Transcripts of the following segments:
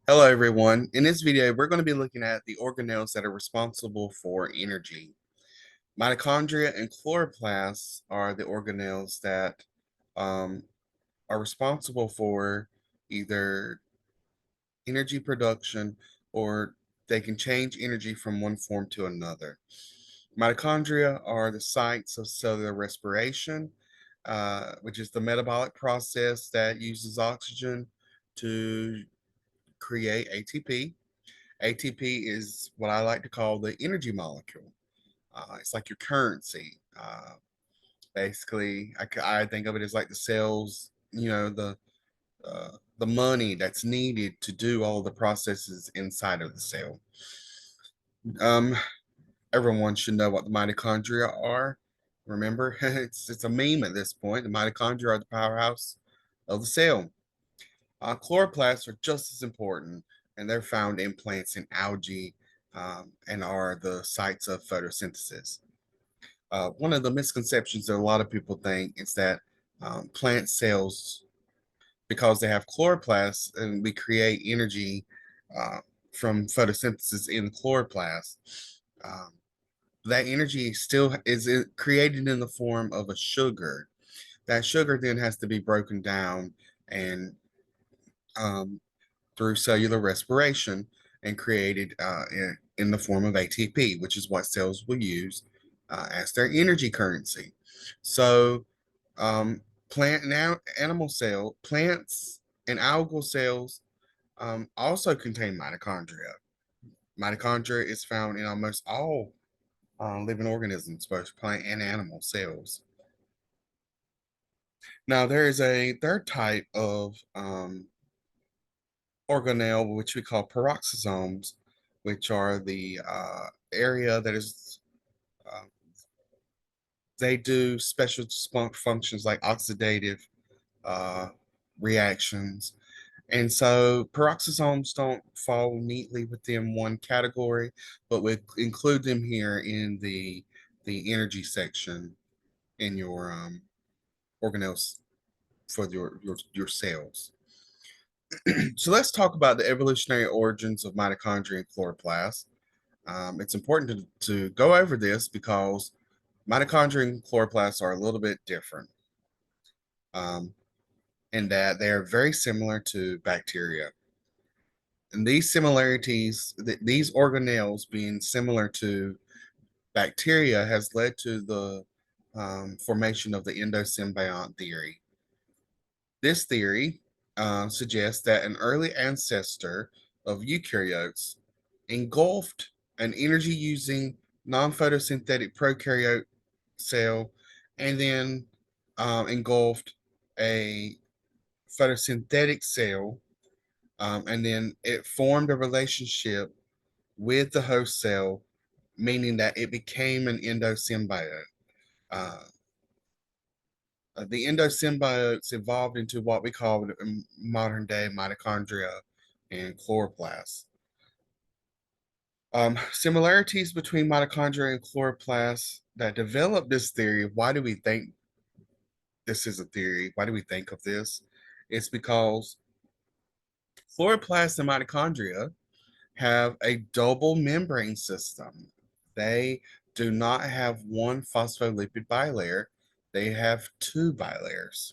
Hello, everyone. In this video, we're going to be looking at the organelles that are responsible for energy. Mitochondria and chloroplasts are the organelles that um, are responsible for either energy production or they can change energy from one form to another. Mitochondria are the sites of cellular respiration, which is the metabolic process that uses oxygen to create ATP. ATP is what I like to call the energy molecule. It's like your currency. Basically, I think of it as like the cells, the money that's needed to do all the processes inside of the cell. Um, Everyone should know what the mitochondria are. Remember, it's a meme at this point. The mitochondria are the powerhouse of the cell. Chloroplasts are just as important, and they're found in plants and algae and are the sites of photosynthesis. One of the misconceptions that a lot of people think is that plant cells, because they have chloroplasts and we create energy uh, from photosynthesis in the chloroplast, um, that energy still is created in the form of a sugar. That sugar then has to be broken down and um, through cellular respiration and created in the form of ATP, which is what cells will use as their energy currency. So, um, plant and animal cell, plants and algal cells also contain mitochondria. Mitochondria is found in almost all living organisms, both plant and animal cells. Now, there is a third type of organelle, which we call peroxisomes, which are the area that is, uh, they do special functions like oxidative uh, reactions. And so peroxisomes don't fall neatly within one category, but we include them here in the energy section in your organelles for your cells. So let's talk about the evolutionary origins of mitochondria and chloroplasts. It's important to go over this because mitochondria and chloroplasts are a little bit different um, in that they are very similar to bacteria. And these similarities, these organelles being similar to bacteria, has led to the formation of the endosymbiont theory. This theory suggests that an early ancestor of eukaryotes engulfed an energy using non photosynthetic prokaryote cell and then engulfed a photosynthetic cell. And then it formed a relationship with the host cell, meaning that it became an endosymbiote. Uh, the endosymbiotes evolved into what we call modern day mitochondria and chloroplasts. Similarities between mitochondria and chloroplasts that developed this theory. Why do we think this is a theory? Why do we think of this? It's because chloroplasts and mitochondria have a double membrane system. They do not have one phospholipid bilayer, they have two bilayers.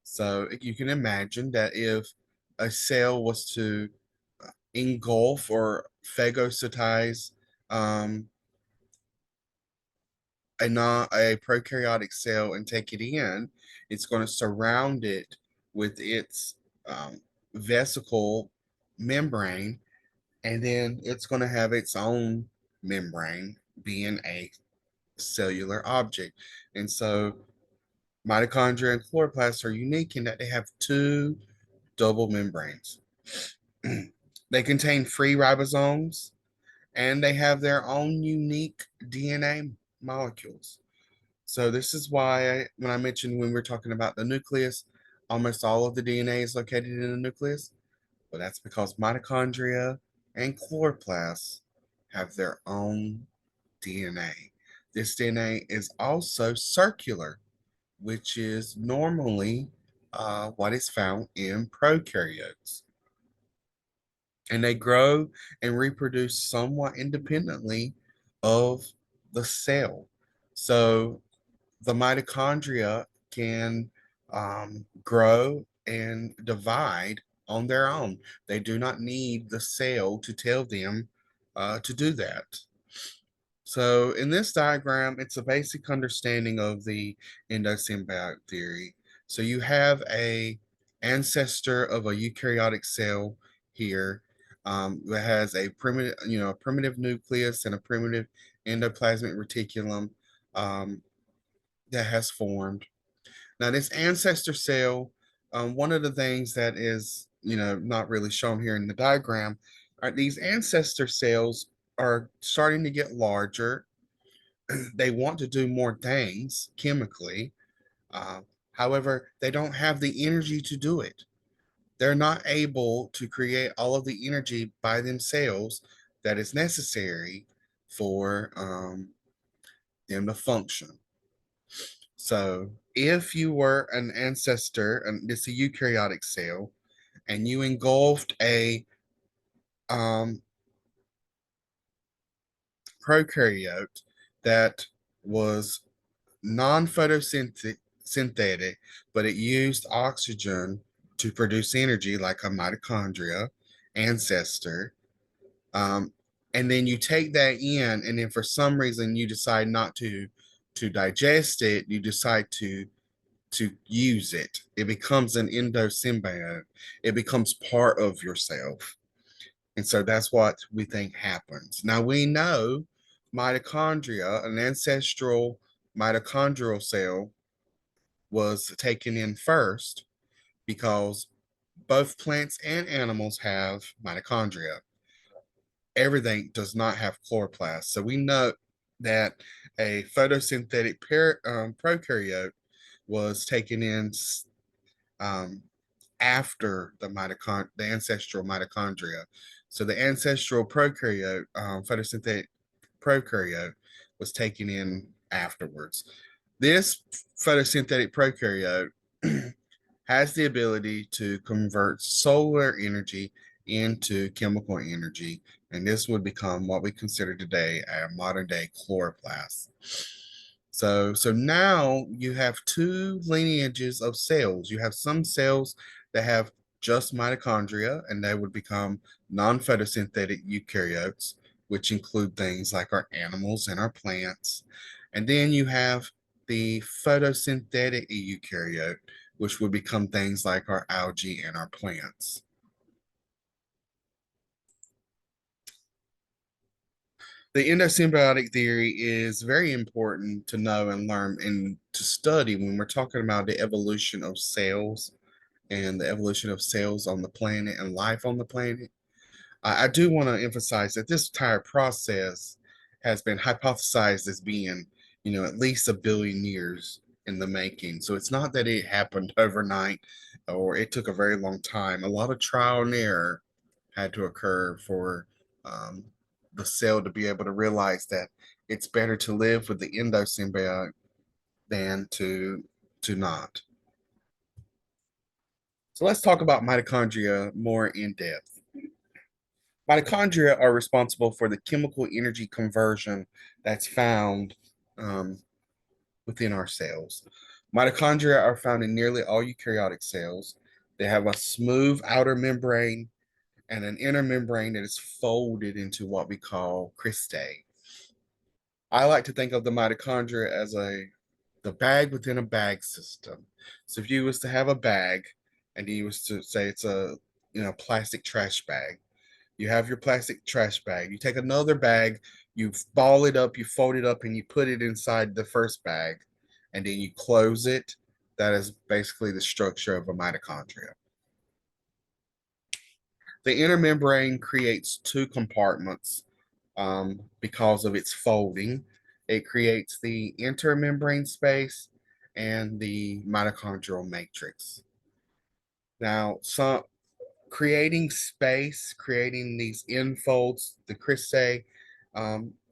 So you can imagine that if a cell was to engulf or phagocytize um, a prokaryotic cell and take it in, it's going to surround it with its um, vesicle membrane, and then it's going to have its own membrane being a cellular object. And so mitochondria and chloroplasts are unique in that they have two double membranes. They contain free ribosomes and they have their own unique DNA molecules. So this is why when I mentioned when we're talking about the nucleus, almost all of the DNA is located in the nucleus. But that's because mitochondria and chloroplasts have their own DNA. This DNA is also circular, which is normally what is found in prokaryotes. and they grow and reproduce somewhat independently of the cell. So the mitochondria can grow and divide on their own. They do not need the cell to tell them to do that. So in this diagram, it's a basic understanding of the endosymbiotic theory. So you have a ancestor of a eukaryotic cell here that has a primitive, a primitive nucleus and a primitive endoplasmic reticulum that has formed. Now, this ancestor cell, one of the things that is, not really shown here in the diagram, are these ancestor cells are starting to get larger. They want to do more things chemically. Uh, However, they don't have the energy to do it. They're not able to create all of the energy by themselves that is necessary for them to function. So, if you were an ancestor, and it's a eukaryotic cell, and you engulfed a um, prokaryote that was non-photosynthetic, but it used oxygen to produce energy, like a mitochondria ancestor. Um, and then you take that in, and then for some reason you decide not to digest it. You decide to use it. It becomes an endosymbiote. It becomes part of yourself. And so that's what we think happens. Now we know mitochondria, an ancestral mitochondrial cell, was taken in first because both plants and animals have mitochondria. Everything does not have chloroplast. So we know that a photosynthetic prokaryote was taken in um, after the ancestral mitochondria. So the ancestral prokaryote, photosynthetic prokaryote, was taken in afterwards. This photosynthetic prokaryote has the ability to convert solar energy into chemical energy, and this would become what we consider today a modern day chloroplast. So now you have two lineages of cells. You have some cells that have just mitochondria, and they would become non-photosynthetic eukaryotes, which include things like our animals and our plants. And then you have the photosynthetic eukaryote, which would become things like our algae and our plants. The endosymbiotic theory is very important to know and learn and to study when we're talking about the evolution of cells and the evolution of cells on the planet and life on the planet. I do want to emphasize that this entire process has been hypothesized as being, at least a billion years in the making. So it's not that it happened overnight or it took a very long time. A lot of trial and error had to occur for um, the cell to be able to realize that it's better to live with the endosymbiote than to not. So let's talk about mitochondria more in depth. Mitochondria are responsible for the chemical energy conversion that's found um, within our cells. Mitochondria are found in nearly all eukaryotic cells. They have a smooth outer membrane and an inner membrane that is folded into what we call cristae. I like to think of the mitochondria as the bag within a bag system. So if you was to have a bag and you was to say it's a plastic trash bag, you have your plastic trash bag. You take another bag, you ball it up, you fold it up, and you put it inside the first bag, and then you close it. That is basically the structure of a mitochondria. The inner membrane creates two compartments because of its folding. It creates the intermembrane space and the mitochondrial matrix. Now, some creating space, creating these infolds, the cristae,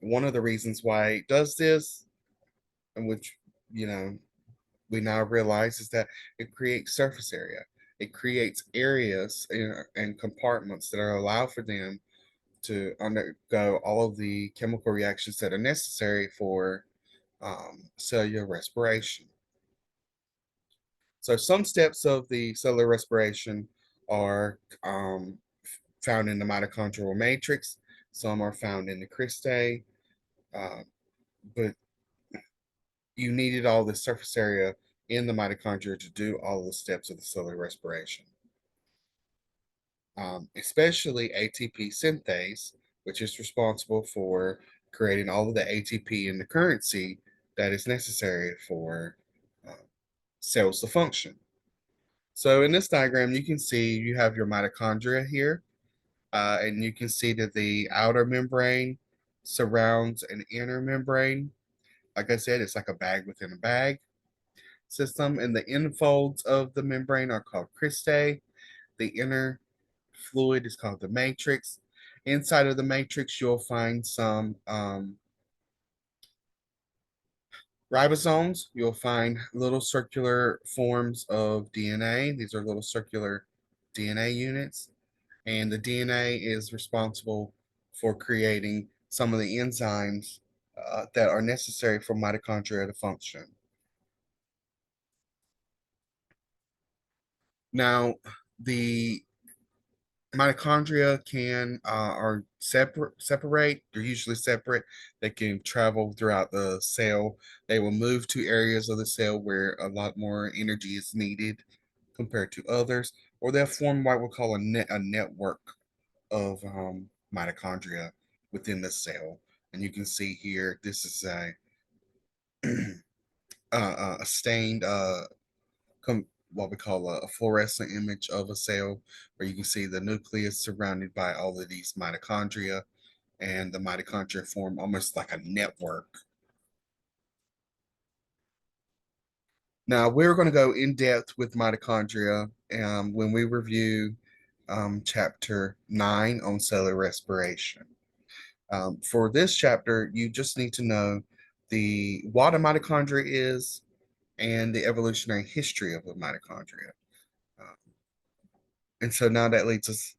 one of the reasons why it does this, and which you know we now realize, is that it creates surface area. it creates areas and compartments that are allowed for them to undergo all of the chemical reactions that are necessary for cellular respiration. So some steps of the cellular respiration are found in the mitochondrial matrix. Some are found in the cristae, uh, but you needed all the surface area in the mitochondria to do all the steps of the cellular respiration. Especially ATP synthase, which is responsible for creating all of the ATP in the currency that is necessary for uh, cells to function. So in this diagram, you can see you have your mitochondria here, and you can see that the outer membrane surrounds an inner membrane. Like I said, it's like a bag within a bag system, and the infolds of the membrane are called cristae. The inner fluid is called the matrix. Inside of the matrix, you'll find some ribosomes. You'll find little circular forms of DNA. These are little circular DNA units. And the DNA is responsible for creating some of the enzymes that are necessary for mitochondria to function. Now, the mitochondria can are separate. They're usually separate. They can travel throughout the cell. They will move to areas of the cell where a lot more energy is needed compared to others, or they'll form what we call a network of mitochondria within the cell. And you can see here, this is a stained what we call a fluorescent image of a cell, where you can see the nucleus surrounded by all of these mitochondria, and the mitochondria form almost like a network. Now, we're going to go in depth with mitochondria when we review chapter 9 on cellular respiration. For this chapter, you just need to know what a mitochondria is and the evolutionary history of the mitochondria. Uh, And so now that leads us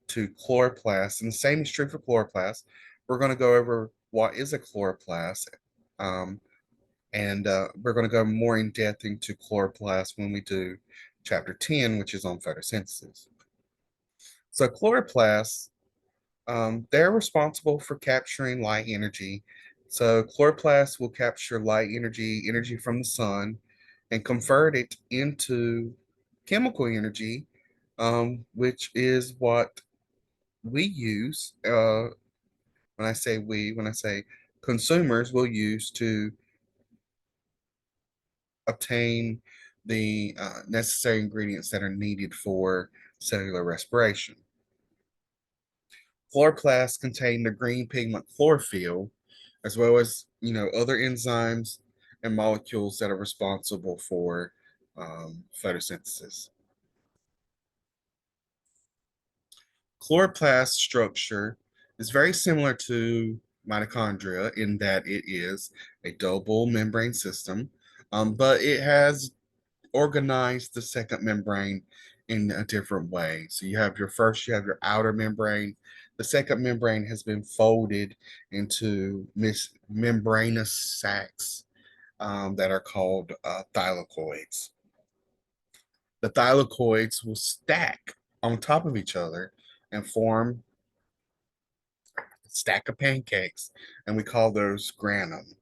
to chloroplast. And the same is true for chloroplast. We're going to go over what is a chloroplast. Um, and we're going to go more in depth into chloroplast when we do chapter 10, which is on photosynthesis. So chloroplasts, they're responsible for capturing light energy. So chloroplasts will capture light energy from the sun, and convert it into chemical energy, which is what we use. When I say consumers will use to obtain the necessary ingredients that are needed for cellular respiration. Chloroplasts contain the green pigment chlorophyll, as well as other enzymes and molecules that are responsible for photosynthesis. Chloroplast structure is very similar to mitochondria in that it is a double membrane system, but it has organized the second membrane in a different way. So you have your outer membrane. The second membrane has been folded into membranous sacs that are called thylakoids. The thylakoids will stack on top of each other and form a stack of pancakes, and we call those granum.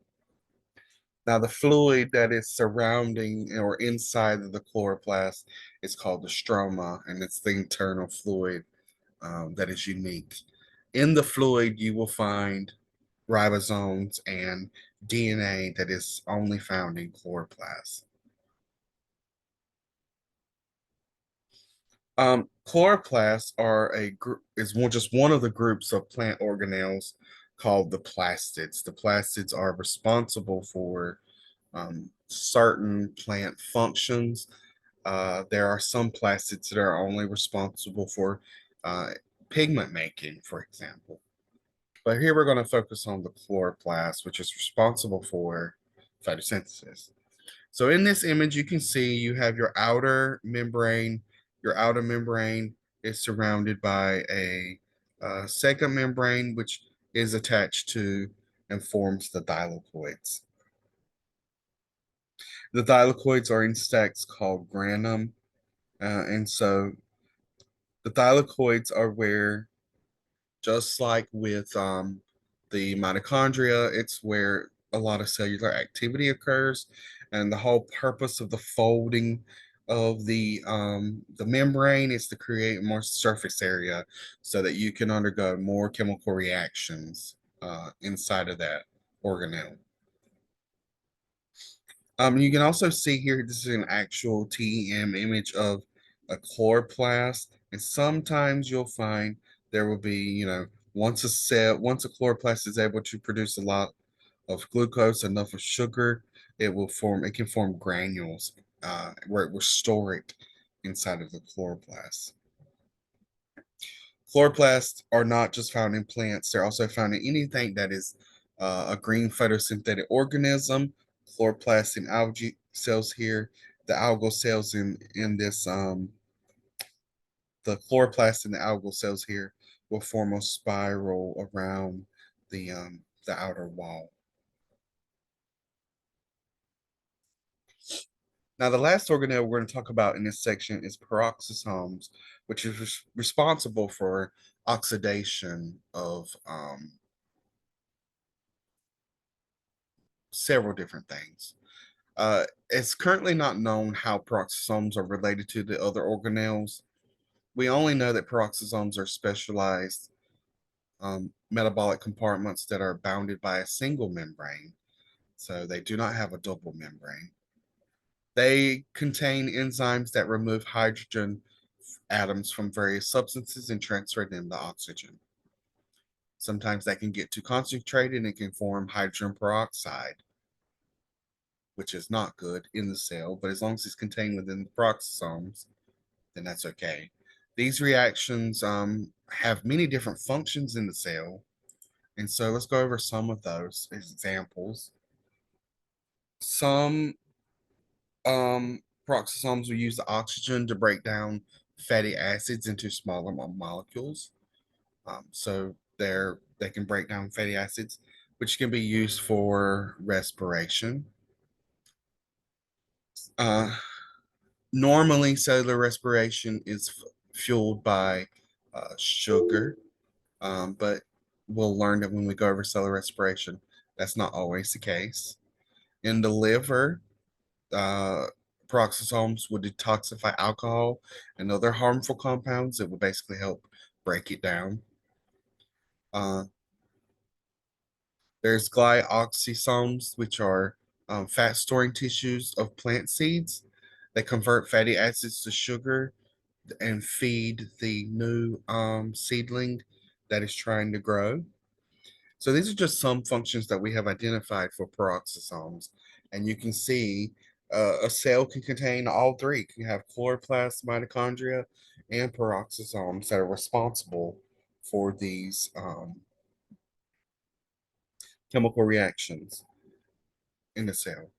Now, the fluid that is surrounding or inside of the chloroplast is called the stroma, and it's the internal fluid that is unique. In the fluid, you will find ribosomes and DNA that is only found in chloroplast. Chloroplasts are just one of the groups of plant organelles called the plastids. The plastids are responsible for certain plant functions. There are some plastids that are only responsible for uh, pigment making, for example. But here we're going to focus on the chloroplast, which is responsible for photosynthesis. So in this image, you can see you have your outer membrane Your outer membrane is surrounded by a second membrane, which is attached to and forms the thylakoids. The thylakoids are in stacks called granum, and so the thylakoids are where, just like with the mitochondria, it's where a lot of cellular activity occurs, and the whole purpose of the folding of the membrane is to create more surface area so that you can undergo more chemical reactions inside of that organelle. You can also see here, this is an actual TEM image of a chloroplast, and sometimes you'll find there will be, once a chloroplast is able to produce a lot of glucose, enough of sugar, it can form granules where it will store it inside of the chloroplast. Chloroplasts are not just found in plants, they're also found in anything that is a green photosynthetic organism. Chloroplasts in algae cells here, the algal cells in this the chloroplasts in the algal cells here will form a spiral around the outer wall. Now, the last organelle we're going to talk about in this section is peroxisomes, which is responsible for oxidation of several different things. It's currently not known how peroxisomes are related to the other organelles. We only know that peroxisomes are specialized metabolic compartments that are bounded by a single membrane, so they do not have a double membrane. They contain enzymes that remove hydrogen atoms from various substances and transfer them to oxygen. Sometimes they can get too concentrated and it can form hydrogen peroxide, which is not good in the cell, but as long as it's contained within the peroxisomes, then that's okay. These reactions have many different functions in the cell, and so let's go over some of those examples. Some peroxisomes will use the oxygen to break down fatty acids into smaller molecules. So they can break down fatty acids, which can be used for respiration. Uh, Normally, cellular respiration is fueled by sugar, but we'll learn that when we go over cellular respiration, that's not always the case. In the liver, uh, peroxisomes would detoxify alcohol and other harmful compounds that would basically help break it down. Uh, there's glyoxysomes, which are fat storing tissues of plant seeds. They convert fatty acids to sugar and feed the new seedling that is trying to grow. So these are just some functions that we have identified for peroxisomes. And you can see a cell can contain all three. It can have chloroplasts, mitochondria, and peroxisomes that are responsible for these chemical reactions in the cell.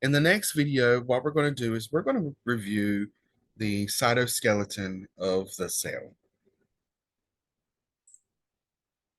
In the next video, what we're going to do is we're going to review the cytoskeleton of the cell.